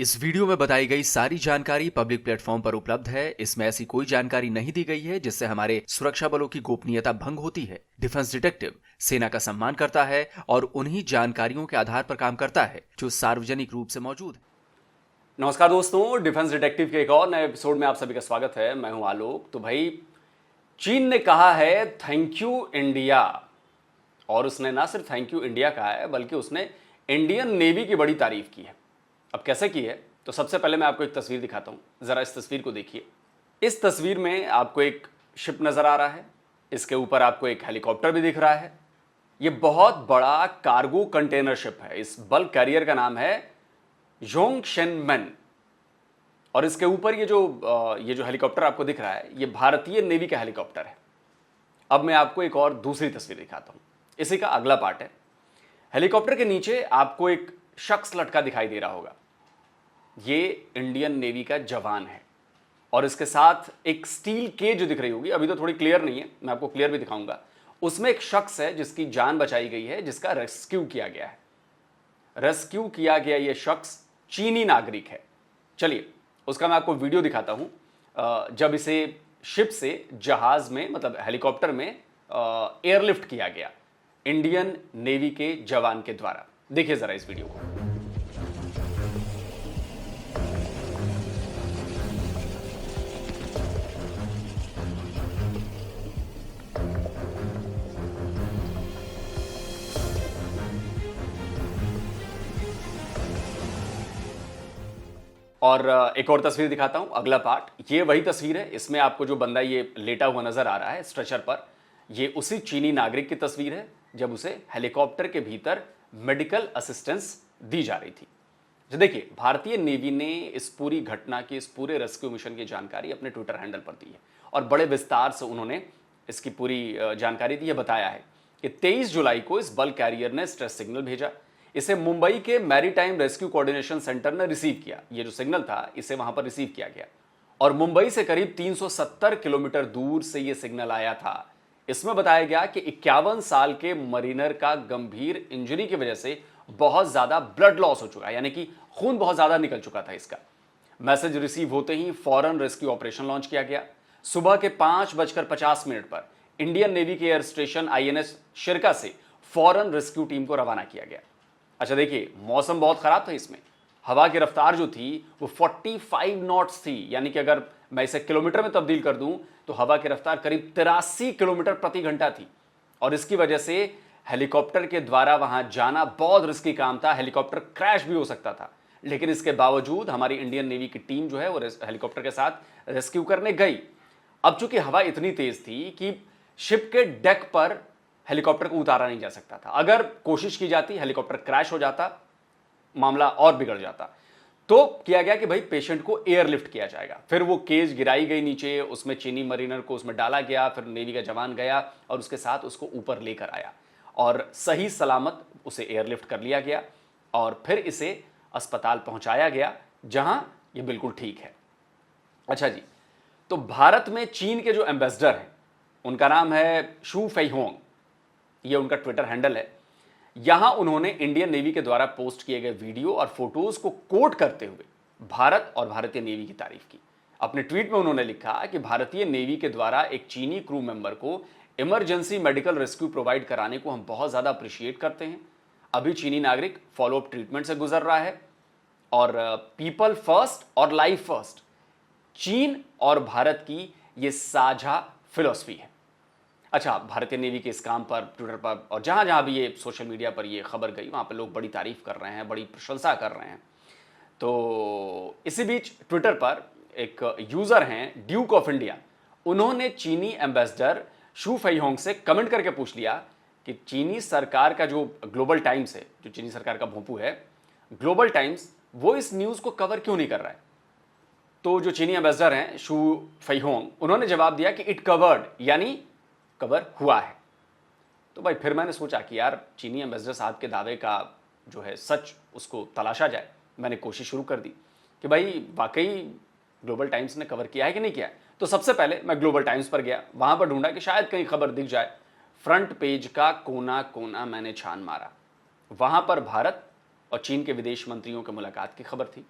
इस वीडियो में बताई गई सारी जानकारी पब्लिक प्लेटफॉर्म पर उपलब्ध है। इसमें ऐसी कोई जानकारी नहीं दी गई है जिससे हमारे सुरक्षा बलों की गोपनीयता भंग होती है। डिफेंस डिटेक्टिव सेना का सम्मान करता है और उन्हीं जानकारियों के आधार पर काम करता है जो सार्वजनिक रूप से मौजूद है। नमस्कार दोस्तों, डिफेंस डिटेक्टिव के एक और नए एपिसोड में आप सभी का स्वागत है। मैं हूं आलोक। तो भाई, चीन ने कहा है थैंक यू इंडिया, और उसने ना सिर्फ थैंक यू इंडिया कहा है बल्कि उसने इंडियन नेवी की बड़ी तारीफ की है। अब कैसे की है, तो सबसे पहले मैं आपको एक तस्वीर दिखाता हूं। जरा इस तस्वीर को देखिए। इस तस्वीर में आपको एक शिप नजर आ रहा है, इसके ऊपर आपको एक हेलीकॉप्टर भी दिख रहा है। यह बहुत बड़ा कार्गो कंटेनर शिप है। इस बल्क कैरियर का नाम है योंगशेनमेन, और इसके ऊपर ये जो हेलीकॉप्टर आपको दिख रहा है, ये भारतीय नेवी का हेलीकॉप्टर है। अब मैं आपको एक और दूसरी तस्वीर दिखाता हूं, इसी का अगला पार्ट है। हेलीकॉप्टर के नीचे आपको एक शख्स लटका दिखाई दे रहा होगा। ये इंडियन नेवी का जवान है, और इसके साथ एक स्टील केज जो दिख रही होगी, अभी तो थोड़ी क्लियर नहीं है, मैं आपको क्लियर भी दिखाऊंगा। उसमें एक शख्स है जिसकी जान बचाई गई है, जिसका रेस्क्यू किया गया है। रेस्क्यू किया गया ये शख्स चीनी नागरिक है। चलिए, उसका मैं आपको वीडियो दिखाता हूं, जब इसे शिप से जहाज में, मतलब हेलीकॉप्टर में एयरलिफ्ट किया गया इंडियन नेवी के जवान के द्वारा। देखिए जरा इस वीडियो को। और एक और तस्वीर दिखाता हूं, अगला पार्ट। ये वही तस्वीर है, इसमें आपको जो बंदा ये लेटा हुआ नजर आ रहा है स्ट्रेचर पर, ये उसी चीनी नागरिक की तस्वीर है जब उसे हेलीकॉप्टर के भीतर मेडिकल असिस्टेंस दी जा रही थी। तो देखिए, भारतीय नेवी ने इस पूरी घटना की, इस पूरे रेस्क्यू मिशन की जानकारी अपने ट्विटर हैंडल पर दी है, और बड़े विस्तार से उन्होंने इसकी पूरी जानकारी दी है। बताया है कि 23 जुलाई को इस बल्क कैरियर ने स्ट्रेस सिग्नल भेजा। इसे मुंबई के मैरीटाइम रेस्क्यू कोऑर्डिनेशन सेंटर ने रिसीव किया। ये जो सिग्नल था, इसे वहां पर रिसीव किया गया, और मुंबई से करीब 370 किलोमीटर दूर से यह सिग्नल आया था। इसमें बताया गया कि 51 साल के मरीनर का गंभीर इंजरी की वजह से बहुत ज्यादा ब्लड लॉस हो चुका है, यानी कि खून बहुत ज्यादा निकल चुका था इसका। मैसेज रिसीव होते ही फौरन रेस्क्यू ऑपरेशन लॉन्च किया गया। सुबह के 5:50 पर इंडियन नेवी के एयर स्टेशन INS शिरका से फौरन रेस्क्यू टीम को रवाना किया गया। अच्छा देखिए, मौसम बहुत खराब था। इसमें हवा की रफ्तार जो थी वो 45 नॉट्स थी, यानी कि अगर मैं इसे किलोमीटर में तब्दील कर दूं तो हवा की रफ्तार करीब 83 किलोमीटर प्रति घंटा थी, और इसकी वजह से हेलीकॉप्टर के द्वारा वहां जाना बहुत रिस्की काम था। हेलीकॉप्टर क्रैश भी हो सकता था, लेकिन इसके बावजूद हमारी इंडियन नेवी की टीम जो है वो हेलीकॉप्टर के साथ रेस्क्यू करने गई। अब चूंकि हवा इतनी तेज थी कि शिप के डेक पर हेलीकॉप्टर को उतारा नहीं जा सकता था। अगर कोशिश की जाती, हेलीकॉप्टर क्रैश हो जाता, मामला और बिगड़ जाता। तो किया गया कि भाई पेशेंट को एयरलिफ्ट किया जाएगा। फिर वो केज गिराई गई नीचे, उसमें चीनी मरीनर को उसमें डाला गया, फिर नेवी का जवान गया और उसके साथ उसको ऊपर लेकर आया, और सही सलामत उसे एयरलिफ्ट कर लिया गया, और फिर इसे अस्पताल पहुंचाया गया जहां ये बिल्कुल ठीक है। अच्छा जी, तो भारत में चीन के जो एम्बेसडर हैं, उनका नाम है शू फेइहोंग, ये उनका ट्विटर हैंडल है। यहां उन्होंने इंडियन नेवी के द्वारा पोस्ट किए गए वीडियो और फोटोज को कोट करते हुए भारत और भारतीय नेवी की तारीफ की। अपने ट्वीट में उन्होंने लिखा कि भारतीय नेवी के द्वारा एक चीनी क्रू मेंबर को इमरजेंसी मेडिकल रेस्क्यू प्रोवाइड कराने को हम बहुत ज्यादा अप्रिशिएट करते हैं। अभी चीनी नागरिक फॉलोअप ट्रीटमेंट से गुजर रहा है, और पीपल फर्स्ट और लाइफ फर्स्ट चीन और भारत की यह साझा फिलॉसफी है। अच्छा, भारतीय नेवी के इस काम पर ट्विटर पर और जहां जहां भी ये सोशल मीडिया पर ये खबर गई, वहां पर लोग बड़ी तारीफ कर रहे हैं, बड़ी प्रशंसा कर रहे हैं। तो इसी बीच ट्विटर पर एक यूजर हैं ड्यूक ऑफ इंडिया, उन्होंने चीनी एम्बेसडर शू फेइहोंग से कमेंट करके पूछ लिया कि चीनी सरकार का जो ग्लोबल टाइम्स है, जो चीनी सरकार का भोंपू है ग्लोबल टाइम्स, वो इस न्यूज को कवर क्यों नहीं कर रहा है। तो जो चीनी एम्बेसडर हैं शू फेइहोंग, उन्होंने जवाब दिया कि इट कवर्ड, यानी कवर हुआ है। तो भाई फिर मैंने सोचा कि यार, चीनी एम्बेसडर साहब के दावे का जो है सच, उसको तलाशा जाए। मैंने कोशिश शुरू कर दी कि भाई वाकई ग्लोबल टाइम्स ने कवर किया है कि नहीं किया है। तो सबसे पहले मैं ग्लोबल टाइम्स पर गया, वहां पर ढूंढा कि शायद कहीं खबर दिख जाए। फ्रंट पेज का कोना कोना मैंने छान मारा, वहां पर भारत और चीन के विदेश मंत्रियों की मुलाकात की खबर थी।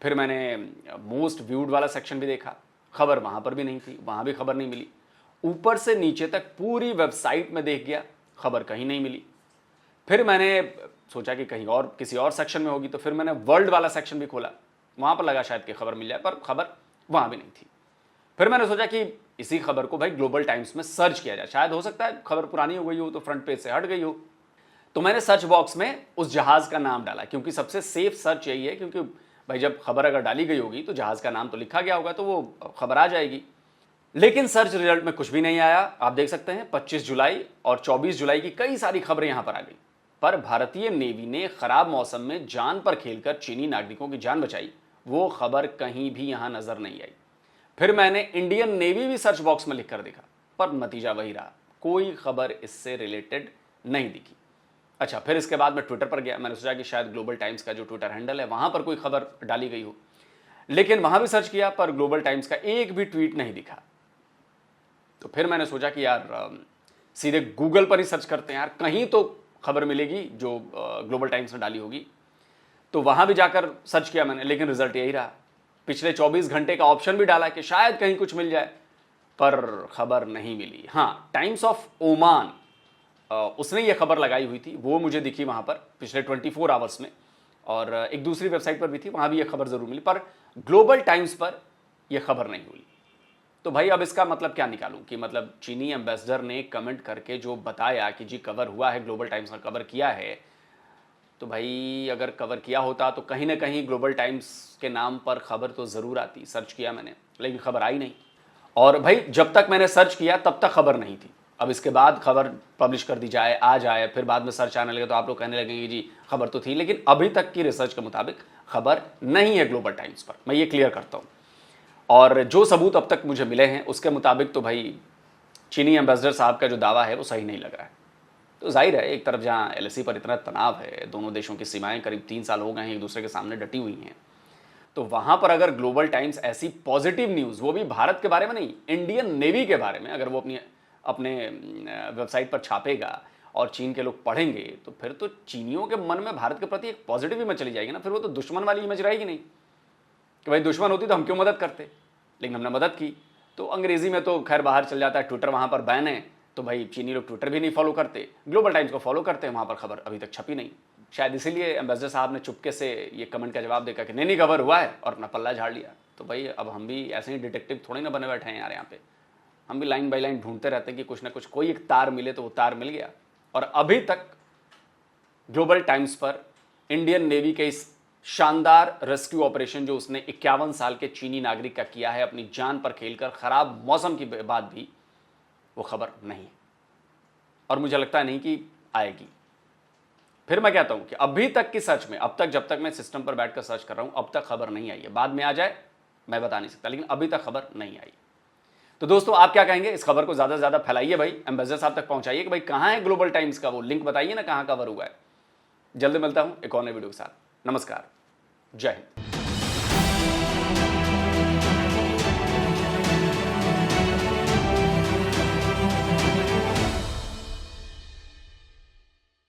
फिर मैंने मोस्ट व्यूड वाला सेक्शन भी देखा, खबर वहां पर भी नहीं थी, वहां भी खबर नहीं मिली। ऊपर से नीचे तक पूरी वेबसाइट में देख गया, खबर कहीं नहीं मिली। फिर मैंने सोचा कि कहीं और किसी और सेक्शन में होगी, तो फिर मैंने वर्ल्ड वाला सेक्शन भी खोला, वहां पर लगा शायद कि खबर मिल जाए, पर खबर वहां भी नहीं थी। फिर मैंने सोचा कि इसी खबर को भाई ग्लोबल टाइम्स में सर्च किया जाए, शायद हो सकता है खबर पुरानी हो गई हो तो फ्रंट पेज से हट गई हो। तो मैंने सर्च बॉक्स में उस जहाज का नाम डाला, क्योंकि सबसे सेफ सर्च यही है, क्योंकि भाई जब खबर अगर डाली गई होगी तो जहाज का नाम तो लिखा गया होगा, तो वो खबर आ जाएगी। लेकिन सर्च रिजल्ट में कुछ भी नहीं आया। आप देख सकते हैं 25 जुलाई और 24 जुलाई की कई सारी खबरें यहां पर आ गई, पर भारतीय नेवी ने खराब मौसम में जान पर खेलकर चीनी नागरिकों की जान बचाई, वो खबर कहीं भी यहां नजर नहीं आई। फिर मैंने इंडियन नेवी भी सर्च बॉक्स में लिखकर देखा, पर नतीजा वही रहा, कोई खबर इससे रिलेटेड नहीं दिखी। अच्छा, फिर इसके बाद मैं ट्विटर पर गया, मैंने सोचा कि शायद ग्लोबल टाइम्स का जो ट्विटर हैंडल है वहां पर कोई खबर डाली गई हो, लेकिन वहां भी सर्च किया पर ग्लोबल टाइम्स का एक भी ट्वीट नहीं दिखा। तो फिर मैंने सोचा कि यार सीधे गूगल पर ही सर्च करते हैं यार, कहीं तो खबर मिलेगी जो ग्लोबल टाइम्स ने डाली होगी। तो वहां भी जाकर सर्च किया मैंने, लेकिन रिजल्ट यही रहा। पिछले 24 घंटे का ऑप्शन भी डाला कि शायद कहीं कुछ मिल जाए, पर खबर नहीं मिली। हाँ, टाइम्स ऑफ ओमान उसने ये खबर लगाई हुई थी, वो मुझे दिखी वहां पर पिछले 24 आवर्स में, और एक दूसरी वेबसाइट पर भी थी, वहां भी ये खबर जरूर मिली, पर ग्लोबल टाइम्स पर यह खबर नहीं हुई। तो भाई अब इसका मतलब क्या निकालूं कि मतलब चीनी एम्बेसडर ने कमेंट करके जो बताया कि जी कवर हुआ है, ग्लोबल टाइम्स ने कवर किया है, तो भाई अगर कवर किया होता तो कहीं ना कहीं ग्लोबल टाइम्स के नाम पर खबर तो ज़रूर आती। सर्च किया मैंने, लेकिन खबर आई नहीं। और भाई जब तक मैंने सर्च किया तब तक खबर नहीं थी। अब इसके बाद खबर पब्लिश कर दी जाए, आ जाए, फिर बाद में सर्च आने लगे तो आप लोग कहने लगेंगे जी खबर तो थी, लेकिन अभी तक की रिसर्च के मुताबिक खबर नहीं है ग्लोबल टाइम्स पर। मैं ये क्लियर करता हूँ, और जो सबूत अब तक मुझे मिले हैं उसके मुताबिक तो भाई चीनी एम्बेसडर साहब का जो दावा है वो सही नहीं लग रहा है। तो जाहिर है, एक तरफ जहाँ एलएसी पर इतना तनाव है, दोनों देशों की सीमाएं करीब 3 साल हो गए हैं एक दूसरे के सामने डटी हुई हैं, तो वहाँ पर अगर ग्लोबल टाइम्स ऐसी पॉजिटिव न्यूज़, वो भी भारत के बारे में नहीं, इंडियन नेवी के बारे में, अगर वो अपने वेबसाइट पर छापेगा और चीन के लोग पढ़ेंगे, तो फिर तो चीनियों के मन में भारत के प्रति एक पॉजिटिव इमेज चली जाएगी ना। फिर वो तो दुश्मन वाली इमेज रहेगी नहीं कि भाई दुश्मन होती तो हम क्यों मदद करते, लेकिन हमने मदद की। तो अंग्रेजी में तो खैर बाहर चल जाता है, ट्विटर वहाँ पर बैन है, तो भाई चीनी लोग ट्विटर भी नहीं फॉलो करते, ग्लोबल टाइम्स को फॉलो करते हैं, वहाँ पर खबर अभी तक छपी नहीं। शायद इसीलिए एम्बेसडर साहब ने चुपके से ये कमेंट का जवाब देकर कि नहीं खबर हुआ है, और अपना पल्ला झाड़ लिया। तो भाई अब हम भी ऐसे ही डिटेक्टिव थोड़ी ना बने बैठे हैं यार, यहाँ पे हम भी लाइन बाई लाइन ढूंढते रहते हैं कि कुछ ना कुछ कोई एक तार मिले, तो वो तार मिल गया। और अभी तक ग्लोबल टाइम्स पर इंडियन नेवी के इस शानदार रेस्क्यू ऑपरेशन जो उसने 51 साल के चीनी नागरिक का किया है, अपनी जान पर खेलकर, खराब मौसम के बाद भी, वो खबर नहीं है, और मुझे लगता नहीं कि आएगी। फिर मैं कहता हूं कि अभी तक की सर्च में, अब तक जब तक मैं सिस्टम पर बैठकर सर्च कर रहा हूं, अब तक खबर नहीं आई है। बाद में आ जाए मैं बता नहीं सकता, लेकिन अभी तक खबर नहीं आई। तो दोस्तों आप क्या कहेंगे, इस खबर को ज्यादा से ज्यादा फैलाइए भाई, एम्बेसडर साहब तक पहुंचाइए कि भाई कहां है ग्लोबल टाइम्स का वो लिंक, बताइए ना कहां कवर हुआ है। जल्द मिलता हूं एक और नए वीडियो के साथ। नमस्कार, जय हिंद।